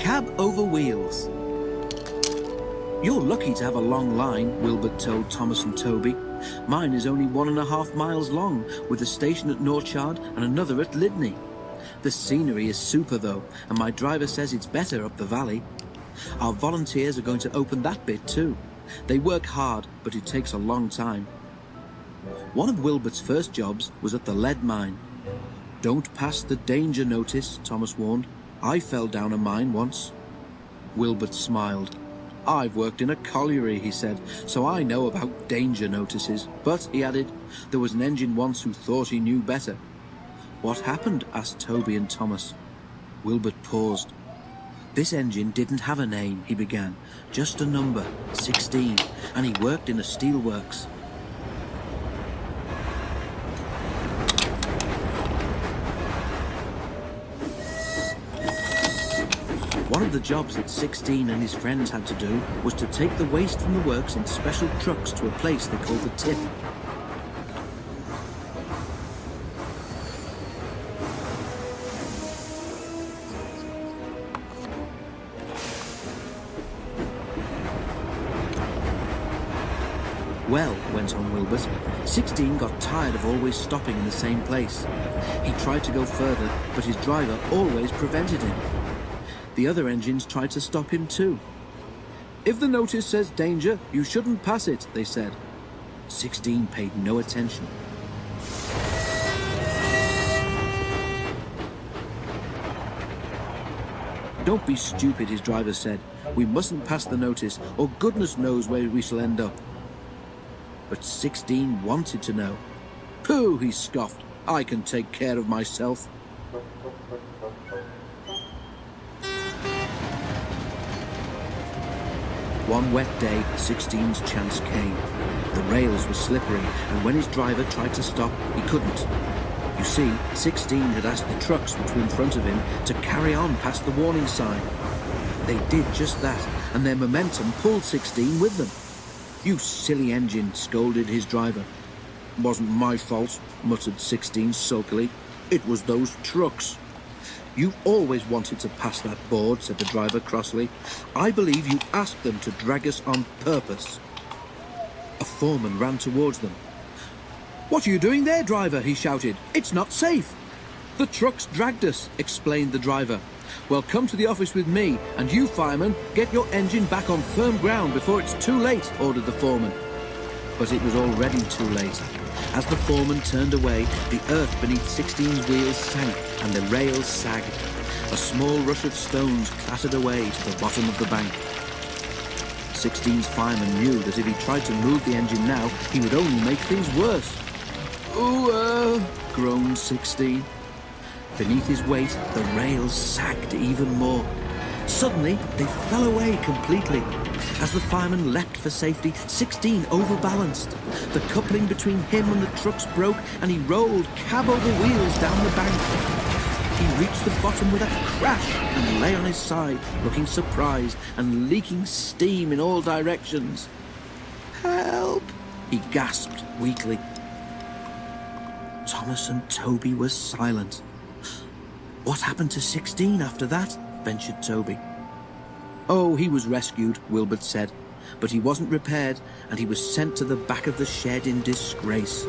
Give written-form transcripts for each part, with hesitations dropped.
cab over wheels. You're lucky to have a long line, Wilbert told Thomas and Toby. Mine is only 1.5 miles long, with a station at Norchard and another at Lydney. The scenery is super though, and my driver says it's better up the valley. Our volunteers are going to open that bit too. They work hard, but it takes a long time. One of Wilbert's first jobs was at the lead mine. Don't pass the danger notice, Thomas warned. I fell down a mine once. Wilbert smiled. I've worked in a colliery, he said, so I know about danger notices. But, he added, there was an engine once who thought he knew better. What happened? Asked Toby and Thomas. Wilbert paused. This engine didn't have a name, he began. Just a number, 16, and he worked in a steelworks. One of the jobs that 16 and his friends had to do was to take the waste from the works in special trucks to a place they called the tip. Well, went on Wilbert, 16 got tired of always stopping in the same place. He tried to go further, but his driver always prevented him. The other engines tried to stop him too. If the notice says danger, you shouldn't pass it, they said. 16 paid no attention. Don't be stupid, his driver said. We mustn't pass the notice, or goodness knows where we shall end up. But 16 wanted to know. Pooh, he scoffed. I can take care of myself. One wet day, 16's chance came. The rails were slippery, and when his driver tried to stop, he couldn't. You see, 16 had asked the trucks which were in front of him to carry on past the warning sign. They did just that, and their momentum pulled 16 with them. You silly engine, scolded his driver. Wasn't my fault, muttered 16 sulkily. It was those trucks. You've always wanted to pass that board, said the driver crossly. I believe you asked them to drag us on purpose. A foreman ran towards them. What are you doing there, driver? He shouted. It's not safe. The trucks dragged us, explained the driver. Well, come to the office with me, and you, fireman, get your engine back on firm ground before it's too late, ordered the foreman. But it was already too late. As the foreman turned away, the earth beneath 16's wheels sank and the rails sagged. A small rush of stones clattered away to the bottom of the bank. 16's fireman knew that if he tried to move the engine now, he would only make things worse. Ooh, groaned 16. Beneath his weight, the rails sagged even more. Suddenly, they fell away completely. As the fireman leapt for safety, 16 overbalanced. The coupling between him and the trucks broke, and he rolled cab over wheels down the bank. He reached the bottom with a crash and lay on his side, looking surprised and leaking steam in all directions. Help! He gasped weakly. Thomas and Toby were silent. What happened to 16 after that? Ventured Toby. Oh, he was rescued, Wilbert said, but he wasn't repaired, and he was sent to the back of the shed in disgrace.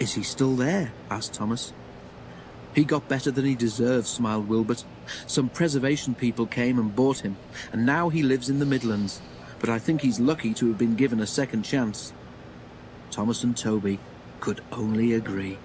Is he still there? Asked Thomas. He got better than he deserved, smiled Wilbert. Some preservation people came and bought him, and now he lives in the Midlands. But I think he's lucky to have been given a second chance. Thomas and Toby could only agree.